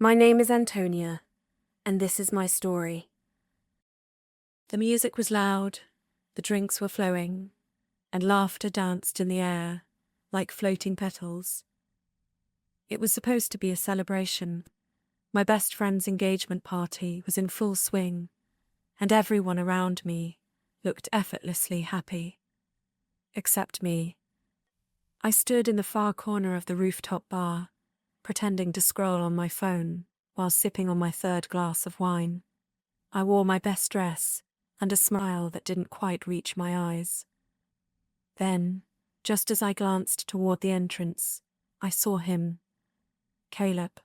My name is Antonia, and this is my story. The music was loud, the drinks were flowing, and laughter danced in the air like floating petals. It was supposed to be a celebration. My best friend's engagement party was in full swing, and everyone around me looked effortlessly happy. Except me. I stood in the far corner of the rooftop bar, pretending to scroll on my phone while sipping on my third glass of wine. I wore my best dress and a smile that didn't quite reach my eyes. Then, just as I glanced toward the entrance, I saw him. Caleb.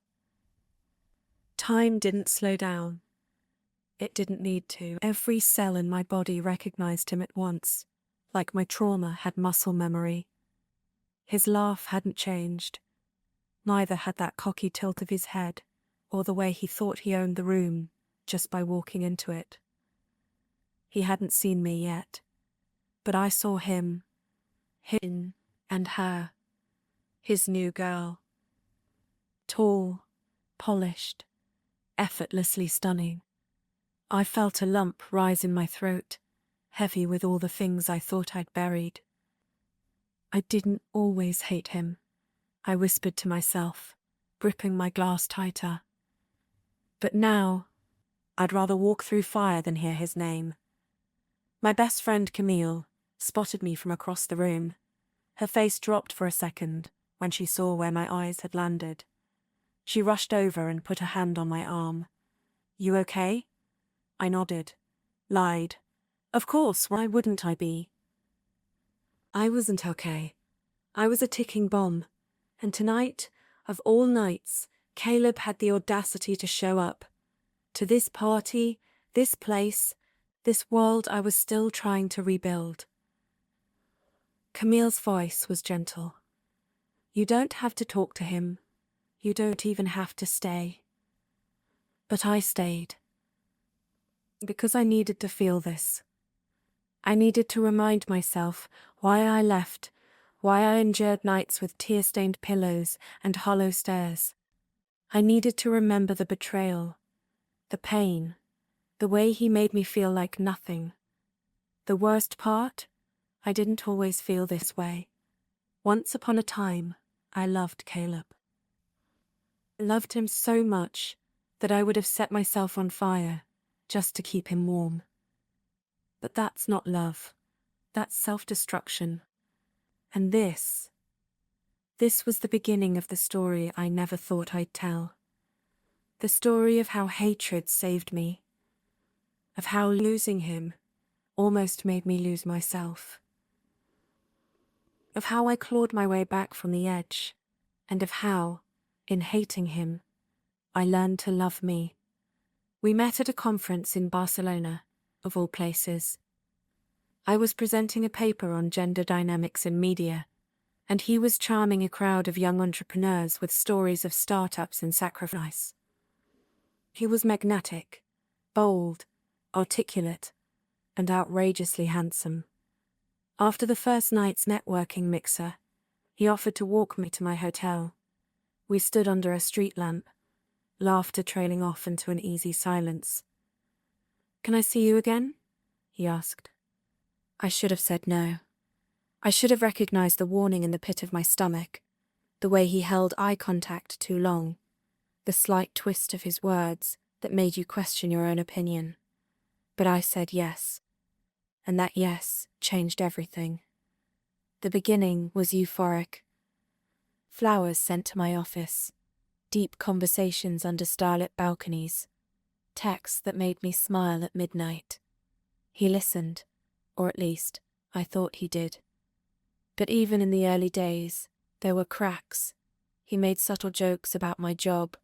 Time didn't slow down. It didn't need to. Every cell in my body recognized him at once, like my trauma had muscle memory. His laugh hadn't changed. Neither had that cocky tilt of his head, or the way he thought he owned the room just by walking into it. He hadn't seen me yet, but I saw him and her, his new girl. Tall, polished, effortlessly stunning. I felt a lump rise in my throat, heavy with all the things I thought I'd buried. I didn't always hate him, I whispered to myself, gripping my glass tighter. But now, I'd rather walk through fire than hear his name. My best friend Camille spotted me from across the room. Her face dropped for a second when she saw where my eyes had landed. She rushed over and put a hand on my arm. "You okay?" I nodded, lied. Of course, why wouldn't I be? I wasn't okay. I was a ticking bomb. And tonight, of all nights, Caleb had the audacity to show up. To this party, this place, this world I was still trying to rebuild. Camille's voice was gentle. "You don't have to talk to him. You don't even have to stay." But I stayed. Because I needed to feel this. I needed to remind myself why I left, why I endured nights with tear-stained pillows and hollow stares. I needed to remember the betrayal, the pain, the way he made me feel like nothing. The worst part? I didn't always feel this way. Once upon a time, I loved Caleb. I loved him so much that I would have set myself on fire just to keep him warm. But that's not love. That's self-destruction. And this was the beginning of the story I never thought I'd tell. The story of how hatred saved me. Of how losing him almost made me lose myself. Of how I clawed my way back from the edge. And of how, in hating him, I learned to love me. We met at a conference in Barcelona, of all places. I was presenting a paper on gender dynamics in media, and he was charming a crowd of young entrepreneurs with stories of startups and sacrifice. He was magnetic, bold, articulate, and outrageously handsome. After the first night's networking mixer, he offered to walk me to my hotel. We stood under a street lamp, laughter trailing off into an easy silence. "Can I see you again?" he asked. I should have said no. I should have recognized the warning in the pit of my stomach, the way he held eye contact too long, the slight twist of his words that made you question your own opinion. But I said yes, and that yes changed everything. The beginning was euphoric. Flowers sent to my office, deep conversations under starlit balconies, texts that made me smile at midnight. He listened, or at least, I thought he did. But even in the early days, there were cracks. He made subtle jokes about my job.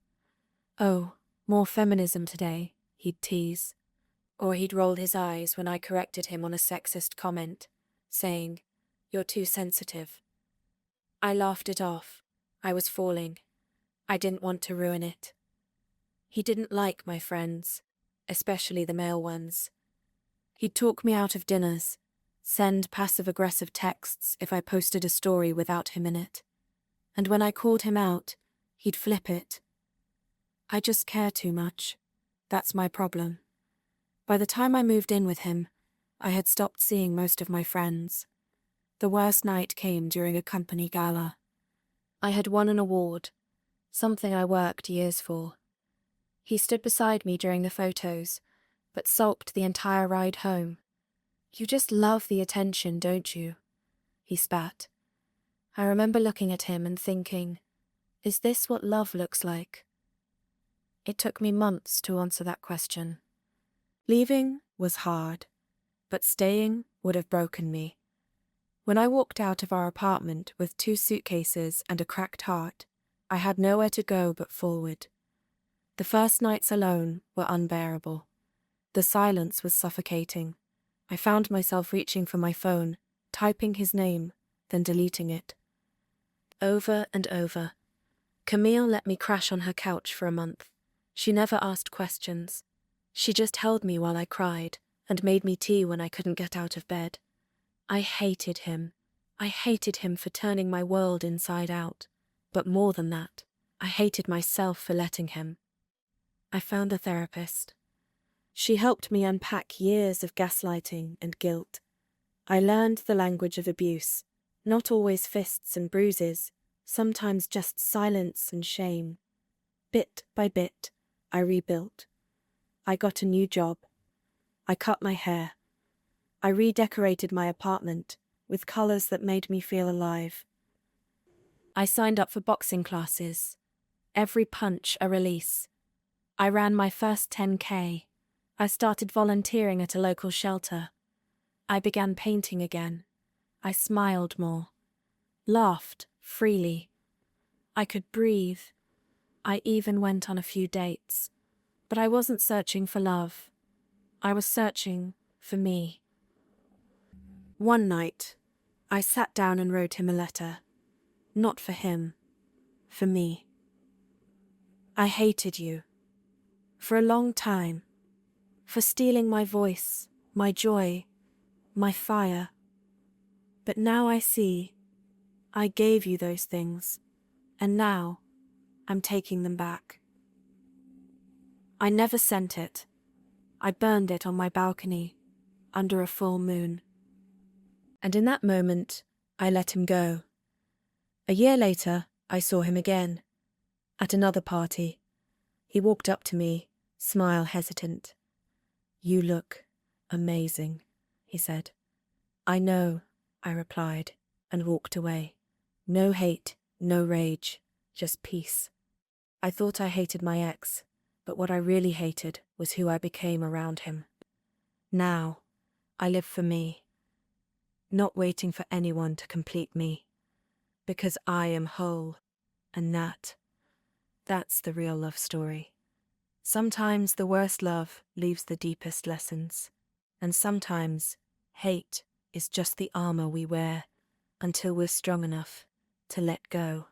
"Oh, more feminism today," he'd tease. Or he'd roll his eyes when I corrected him on a sexist comment, saying, "You're too sensitive." I laughed it off. I was falling. I didn't want to ruin it. He didn't like my friends, especially the male ones. He'd talk me out of dinners, send passive-aggressive texts if I posted a story without him in it. And when I called him out, he'd flip it. I just care too much. That's my problem. By the time I moved in with him, I had stopped seeing most of my friends. The worst night came during a company gala. I had won an award, something I worked years for. He stood beside me during the photos, but sulked the entire ride home. You just love the attention, don't you? He spat. I remember looking at him and thinking, is this what love looks like? It took me months to answer that question. Leaving was hard, but staying would have broken me. When I walked out of our apartment with 2 suitcases and a cracked heart, I had nowhere to go but forward. The first nights alone were unbearable. The silence was suffocating. I found myself reaching for my phone, typing his name, then deleting it. Over and over. Camille let me crash on her couch for a month. She never asked questions. She just held me while I cried and made me tea when I couldn't get out of bed. I hated him. I hated him for turning my world inside out. But more than that, I hated myself for letting him. I found a therapist. She helped me unpack years of gaslighting and guilt. I learned the language of abuse, not always fists and bruises, sometimes just silence and shame. Bit by bit, I rebuilt. I got a new job. I cut my hair. I redecorated my apartment with colors that made me feel alive. I signed up for boxing classes. Every punch a release. I ran my first 10K. I started volunteering at a local shelter. I began painting again. I smiled more. Laughed freely. I could breathe. I even went on a few dates. But I wasn't searching for love. I was searching for me. One night, I sat down and wrote him a letter. Not for him, for me. I hated you. For a long time. For stealing my voice, my joy, my fire. But now I see, I gave you those things, and now I'm taking them back. I never sent it. I burned it on my balcony, under a full moon. And in that moment, I let him go. A year later, I saw him again. At another party. He walked up to me, smile hesitant. You look amazing, he said. I know, I replied, and walked away. No hate, no rage, just peace. I thought I hated my ex, but what I really hated was who I became around him. Now, I live for me. Not waiting for anyone to complete me. Because I am whole, and that's the real love story. Sometimes the worst love leaves the deepest lessons, and sometimes hate is just the armor we wear until we're strong enough to let go.